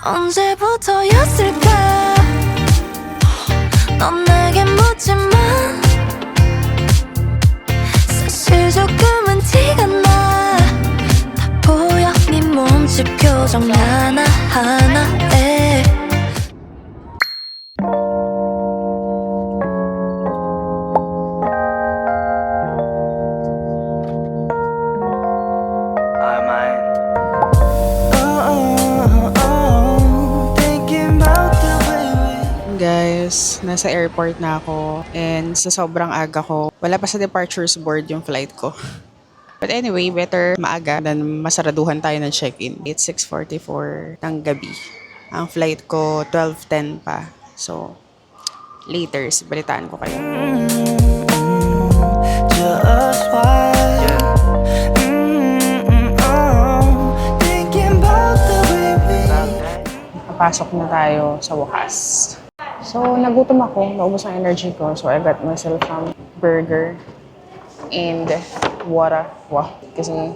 언제부터였을까 넌 내게 묻지만 사실 조금은 티가 나 다 보여 네 몸짓 표정 하나하나에 Guys, nasa airport na ako and sa sobrang aga ko, wala pa sa departures board yung flight ko. But anyway, better maaga than masaraduhan tayo ng check-in. It's 6:44 ng gabi. Ang flight ko 12:10 pa. So, later, balitaan ko kayo. Just why thinking about the way we Nakapasok na tayo sa wakas. So, nagutom ako. Naubos ang energy ko. So, I got myself some burger and water. Wow, kasi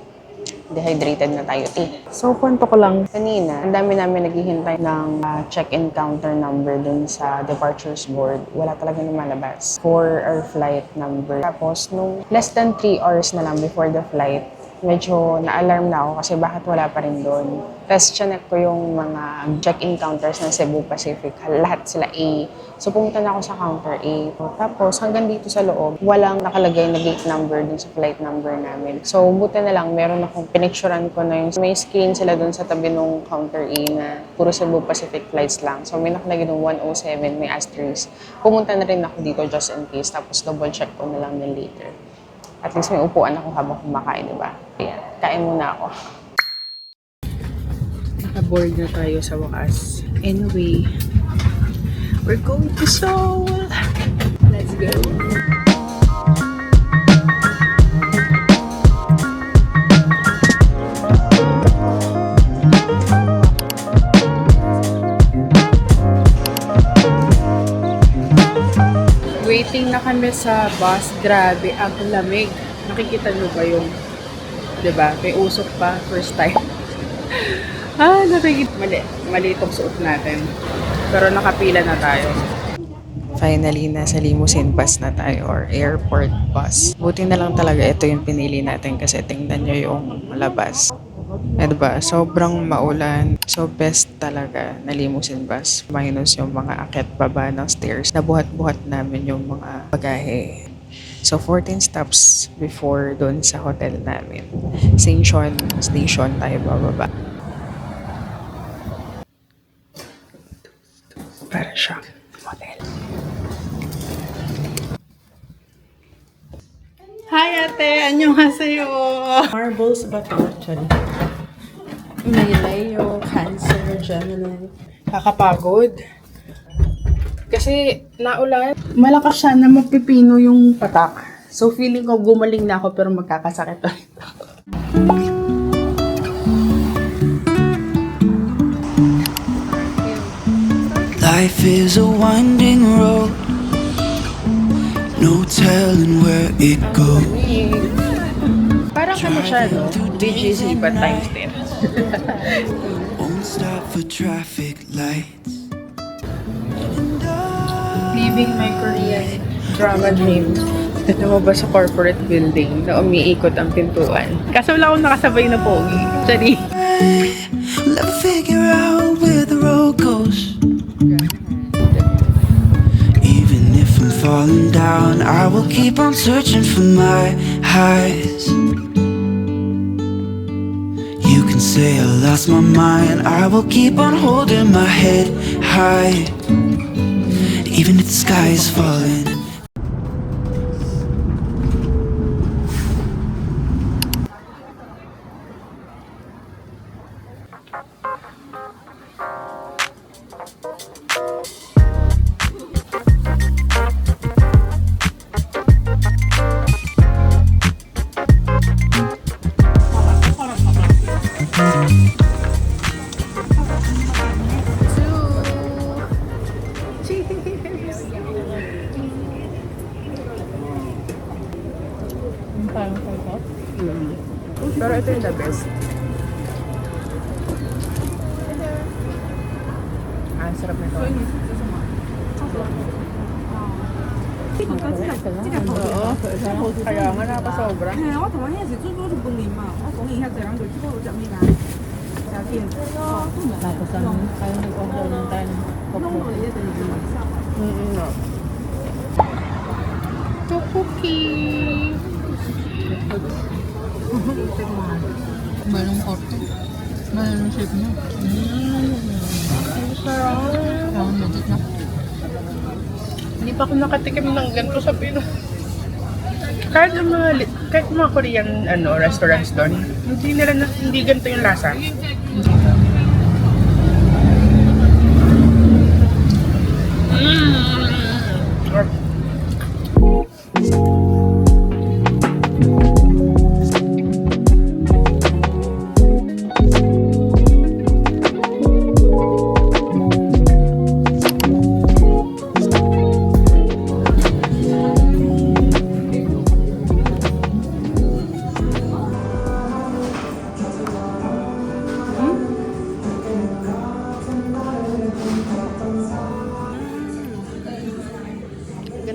dehydrated na tayo. So, kwento ko lang. Kanina, ang dami namin naghihintay ng check-in counter number dun sa departures board. Wala talaga lumalabas for our flight number. Tapos, nung less than 3 hours na lang before the flight, medyo na-alarm na ako kasi bakit wala pa rin doon. Tapos, chinek ko yung mga check-in counters ng Cebu Pacific. Lahat sila A. So, pumunta na ako sa counter A. Tapos, hanggang dito sa loob, walang nakalagay na gate number dun sa flight number namin. So, buti na lang, meron akong pinicturean ko na yung may screen sila dun sa tabi ng counter A na puro Cebu Pacific flights lang. So, may nakalagay dun 107, may asterisk. Pumunta na rin ako dito just in case. Tapos, double check ko na lang din later. At least may upuan ako habang kumakain, diba? Ayan, kain muna ako. Naka-board na tayo sa wakas. Anyway, we're going to Seoul! Let's go! Waiting na kami sa bus. Grabe, ang lamig. Nakikita nyo ba yung, diba? May usok pa, first time. Nakikita. Mali itong suot natin. Pero nakapila na tayo. Finally, nasa limousine bus na tayo or airport bus. Buti na lang talaga ito yung pinili natin kasi tingnan nyo yung labas. Eh, diba? Sobrang maulan. So, best talaga na limousine bus. Minus yung mga akyat baba ng stairs. Nabuhat-buhat namin yung mga bagahe. So, 14 stops before doon sa hotel namin. Station tayo bababa. Para siyang hotel. Hi ate! Annyeonghaseyo! Marbles ba ito actually? May Leo, Cancer, Gemini. Kakapagod. Kasi naulan. Malakas siya na mapipino yung patak. So feeling ko gumaling na ako pero magkakasakit ulit ako. Life is a winding road, no telling where it goes. Parang ano siya, no? BGC but times 10. Won't stop for traffic lights. Living my Korean drama dream. Lumabas sa corporate building na umiikot ang pintuan. Kaso wala akong nakasabay na pogi. Sorry. We'll never figure out where the road goes. Even if I'm falling down, I will keep on searching for my highs. You can say I lost my mind, I will keep on holding my head high. Even if the sky is falling. Pero ito yung the best. sarap nito. Oo, kaya nga nakasobra. Tapos kayo nag-order ng tayo ng No. Tteokbokki. malungkot. Malung shape niya. Sarap. Parang legit na. Hindi pa ako nakatikim ng ganito sa Pinas. Kahit mga Korean restaurants doon, hindi ganito yung lasa.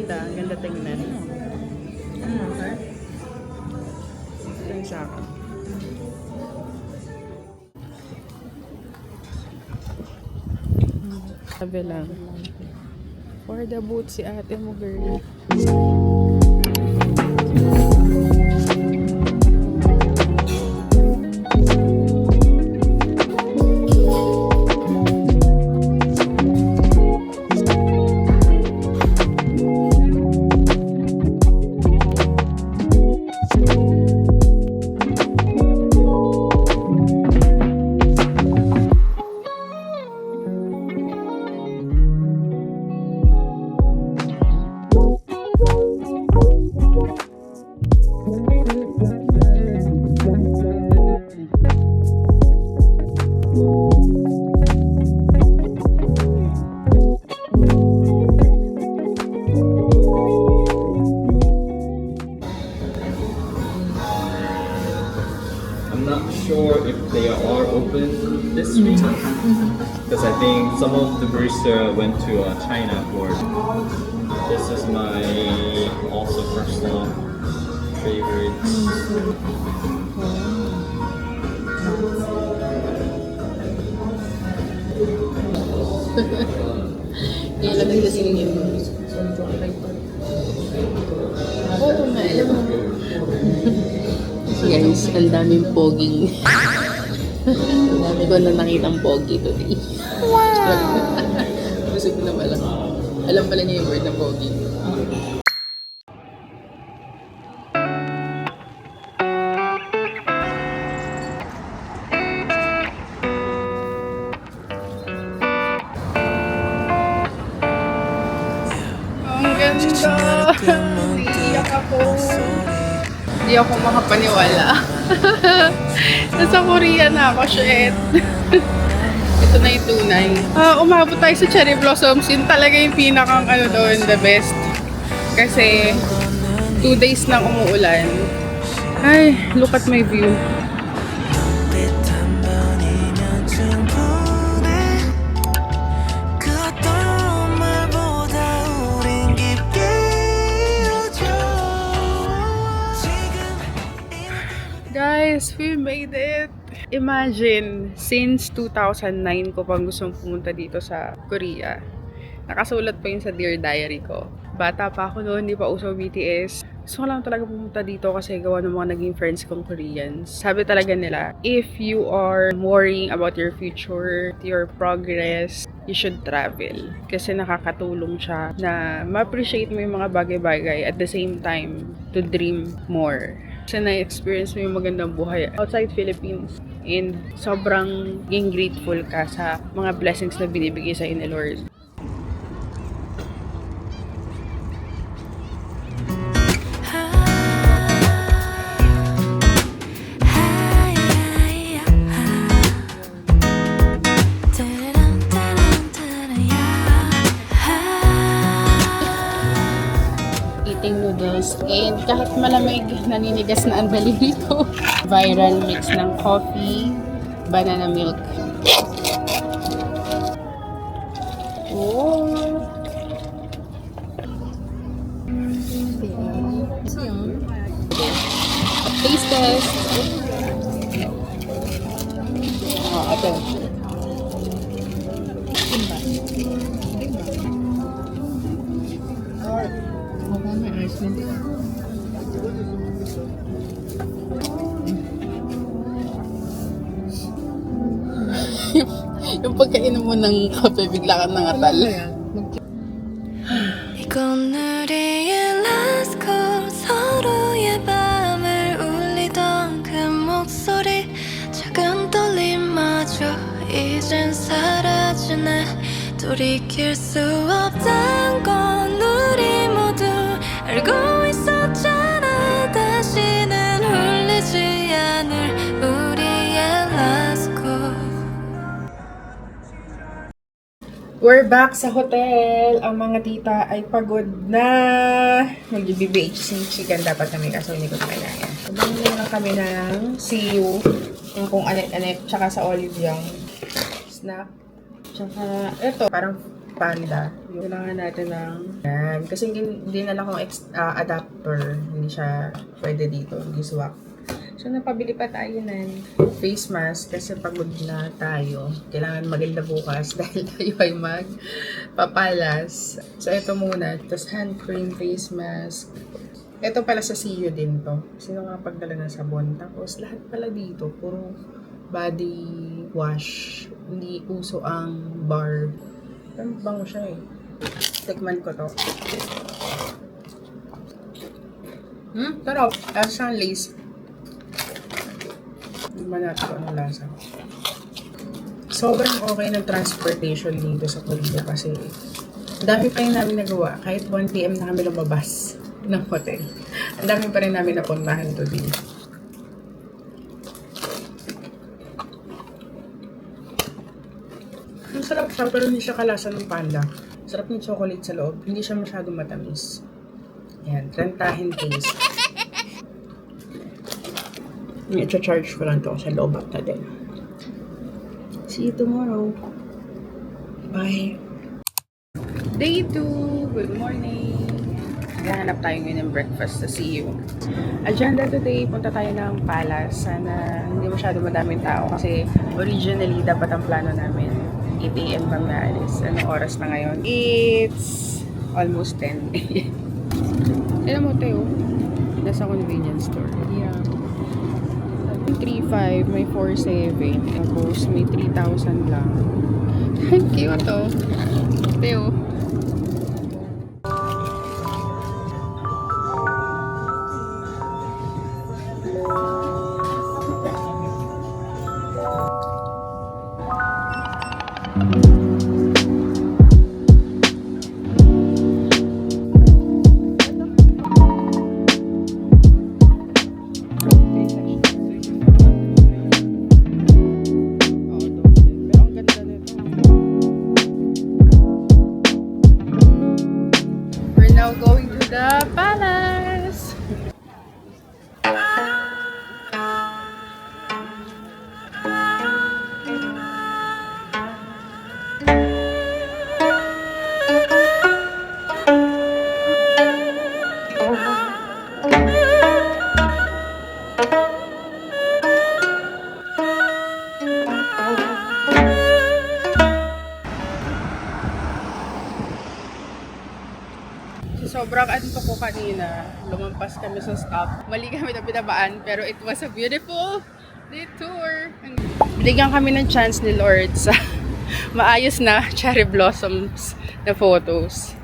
Ganda tingnan. Ito yung sa akin. Sabi lang. For the boot si ate mo, girl. I'm not sure if they are open this week because I think some of the barista went to China for. This is my also personal favorites. Yan lang yung kasi yun. Oo nga, alam mo. Guys, ang daming poging. Ang dami ko na nakitang pogi today. Wow! Gusto ko na pala. Alam pala niya yung word na pogi. Ang ganda! Iiyak ako. Hindi ako makapaniwala. Nasa Korea na ako, shit. Ito na yung tunay. Umabot tayo sa cherry blossoms. Yun talaga yung pinakang doon, the best. Kasi 2 days na umuulan. Ay, look at my view. Guys, we made it! Imagine, since 2009 ko pang gustong pumunta dito sa Korea. Nakasulat pa yun sa Dear Diary ko. Bata pa ako noon, hindi pa uso BTS. Gusto ko lang talaga pumunta dito kasi gawa ng mga naging friends kong Koreans. Sabi talaga nila, if you are worrying about your future, your progress, you should travel. Kasi nakakatulong siya na ma-appreciate mo yung mga bagay-bagay at the same time, to dream more. Kasi na-experience mo yung magandang buhay outside Philippines. And sobrang grateful ka sa mga blessings na binibigay sa'yo ni Lord. Eating noodles and kahit malamig, naninigas na ang daliri ko. Viral mix ng coffee, banana milk. Taste test. Ito. May ice cream. Yung pagkainom mo ng kape, bigla ka nangatal. 이건 우리의 last call 서로의 밤을 울리던 그 목소리 작은 떨림마저 이젠 사라지네 돌이킬 수 없단 건 우리 모두 알고 있었잖아 다시는 울리지 않을 우리의 last call We're back sa hotel. Ang mga tita ay pagod na. Mag-BBH chicken dapat kami kaso hindi ko kailangan. Sabang na kami ng siyu. Yung kung anet-anet. Tsaka sa olive yung snack. Tsaka ito. Parang panda. Yung kailangan natin ng yan. Kasi hindi na lang akong adapter. Hindi siya pwede dito. Hindi swak. So, napabili pa tayo ng face mask kasi pagod na tayo. Kailangan maganda bukas dahil tayo ay magpapalas. So, ito muna. Tapos hand cream, face mask. Ito pala sa CU din to. Sino nga pagdala ng sabon. Tapos, lahat pala dito. Puro body wash. Hindi uso ang bar. Pero bango siya eh. Tikman ko to. Sarap. Tapos siyang lace. Hindi man natin kung anong lasa. Sobrang okay ng transportation dito sa Korea kasi dami pa rin namin nagawa. Kahit 1 PM na kami lumabas ng hotel. Ang dami pa rin namin napuntahan today. Ang sarap siya pero hindi siya kalasa ng panda. Sarap ng chocolate sa loob. Hindi siya masyadong matamis. Yan. Trentahin taste. I-charge ko lang to sa loob after din. See you tomorrow. Bye. Day 2. Good morning. Nahanap tayo ngayon ng breakfast sa CU. Agenda today, punta tayo ng Palace. Sana hindi masyado madaming tao kasi originally dapat ang plano namin 8 AM kami alis. Anong oras na ngayon? It's almost 10 AM. Alam mo tayo, nasa convenience store. Yeah. 3.5, may 4.7, tapos may 3,000 lang. Thank you to. Teo. Now going to the palace. Sobrang antok ko kanina. Lumampas kami sa stop. Mali kami na pinabaan, pero it was a beautiful detour. Binigyan kami ng chance ni Lord sa maayos na cherry blossoms na photos.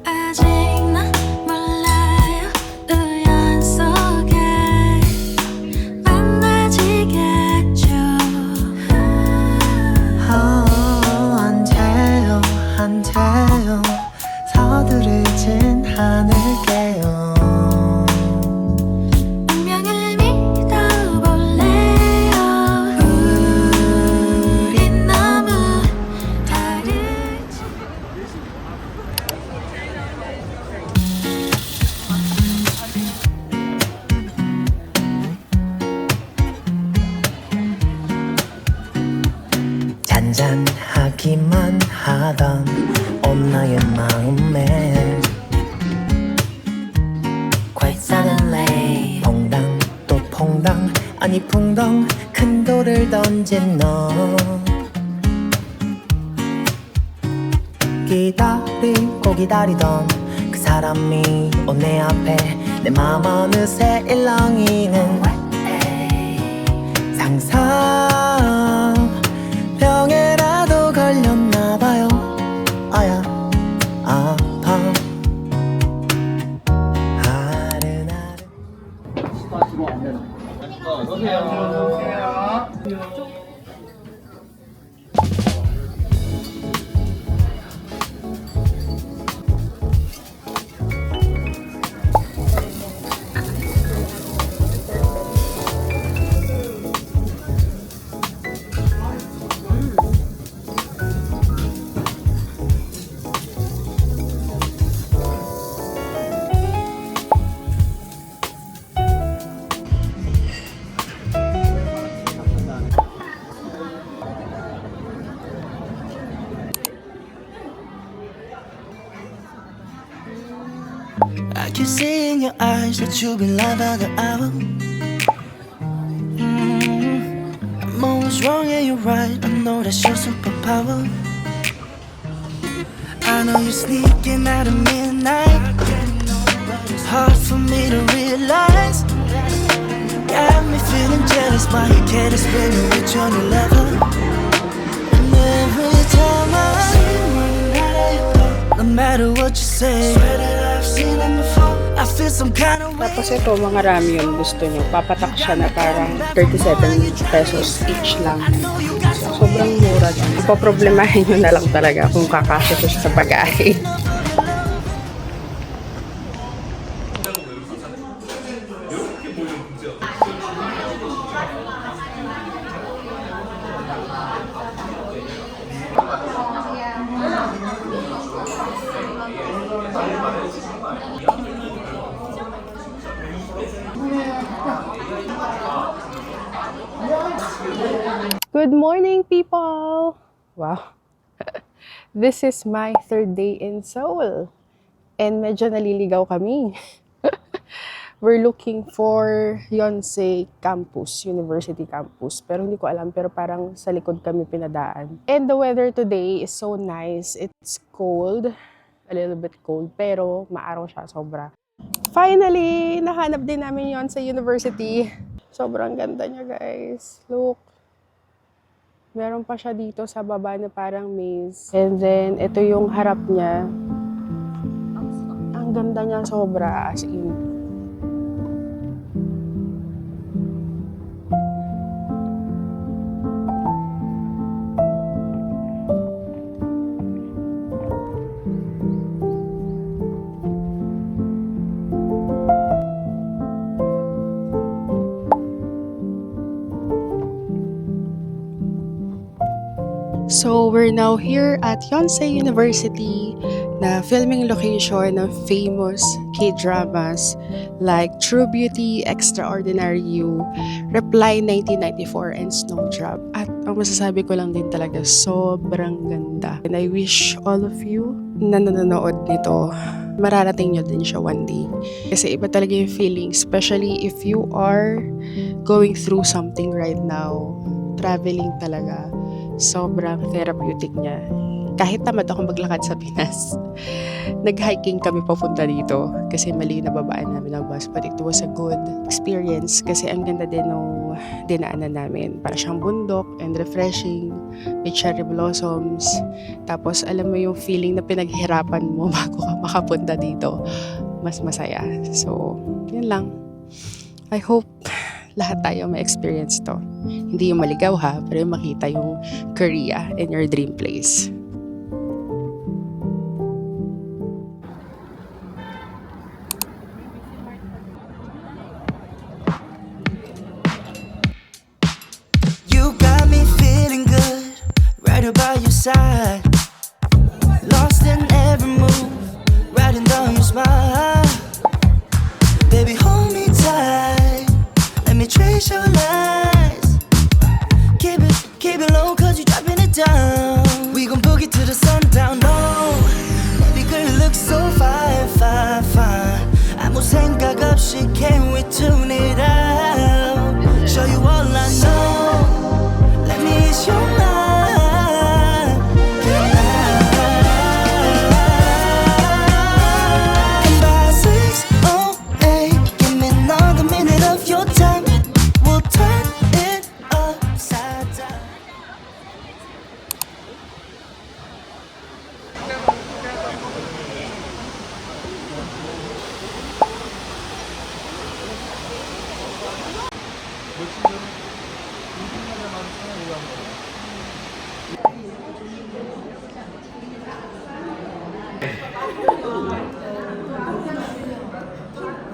아직 난 몰라요 우연 속에 만나지겠죠 언제 아니 풍덩 큰 돌을 던진 너 기다리고 기다리던 그 사람이 온 내 앞에 내 맘 어느새 일렁이는 상상병에라도 걸렸나봐요 아야 아파 아른아른 I can see in your eyes that you've been lying by the hour. I'm always wrong and you're right. I know that's your superpower. I know you're sneaking out at midnight. Hard for me to realize. Got me feeling jealous, why you can't explain me with your new lover. And every time I see you running out of your door, no matter what you say, swear that I've seen it before. I feel some kind of way. Tapos ito, mga ramyun gusto nyo. Papatak siya na parang 37 pesos each lang. So, sobrang mura dyan. Ipaproblemahin nyo na lang talaga kung kakasya siya sa pag-aay. Good morning, people! Wow. This is my third day in Seoul. And medyo naliligaw kami. We're looking for Yonsei campus, university campus. Pero hindi ko alam, pero parang sa likod kami pinadaan. And the weather today is so nice. It's cold, a little bit cold, pero maaraw siya sobra. Finally, nahanap din namin Yonsei University. Sobrang ganda niya, guys. Look. Meron pa siya dito sa baba na parang maze. And then, ito yung harap niya. Ang ganda niya sobra, as in. So, we're now here at Yonsei University, na filming location ng famous K-dramas like True Beauty, Extraordinary You, Reply 1994, and Snowdrop. At ang masasabi ko lang din talaga, sobrang ganda. And I wish all of you na nanonood nito, mararating nyo din siya one day. Kasi iba talaga yung feeling, especially if you are going through something right now. Traveling talaga. Sobrang therapeutic niya. Kahit tamad akong maglakad sa Pinas, nag-hiking kami papunta dito kasi mali na babaan namin ang bus. But it was a good experience kasi ang ganda din nung dinaanan namin. Para siyang bundok and refreshing, may cherry blossoms. Tapos alam mo yung feeling na pinaghirapan mo bago ka makapunta dito. Mas masaya. So, yun lang. I hope lahat tayo may experience to. Hindi yung maligaw ha, pero yung makita yung Korea in your dream place. You got me feeling good, right about your side. Lost in every move, riding down your smile. Baby, hold me tight, let me trace your lies. Keep it low, cause you dropping it down. We gon' boogie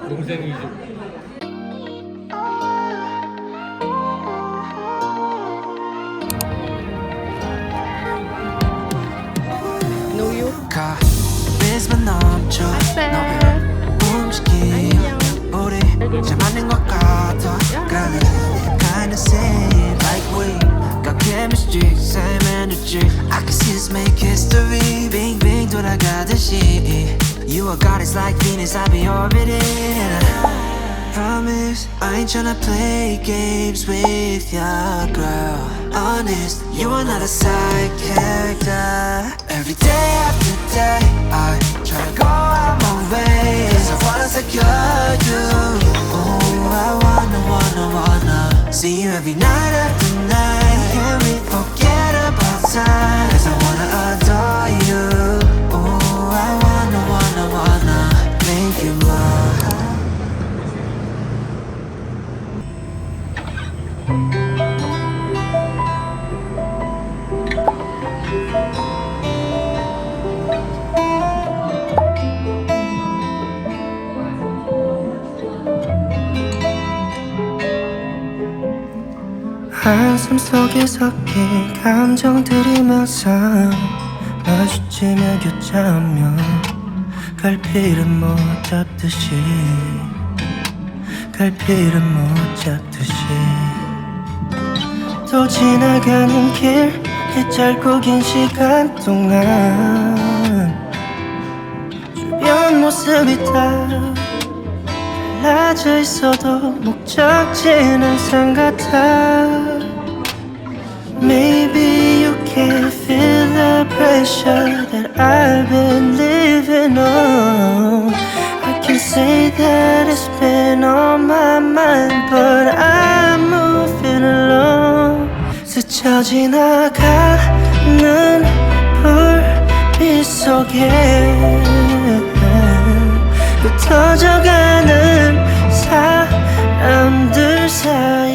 동생이지. Know you? 카리스마 넘쳐 너의 움직임 우리 잘 맞는 것 같아 Girl, kinda same like we got chemistry, same energy I can see us make history 빙빙 돌아가듯이 You are goddess like Venus, I be orbiting Promise, I ain't tryna play games with ya, girl Honest, you are not a side character Every day after day, I try to go out my way Cause I wanna secure you Oh, I wanna See you every night after night Can we forget about time Cause I wanna adore you Oh, I wanna make you mine 한숨 속에 섞인 감정들이면서 마주치며 교차하며 갈피를 못 잡듯이 갈피를 못 잡듯이 또 지나가는 길 이 짧고 긴 시간 동안 주변 모습이 다 달라져 있어도 목적지는 항상 같아 Maybe you can feel the pressure that I've been living on I can say that it's been on my mind But I'm moving along 스쳐 지나가는 불빛 속에 흩어져가는 사람들 사이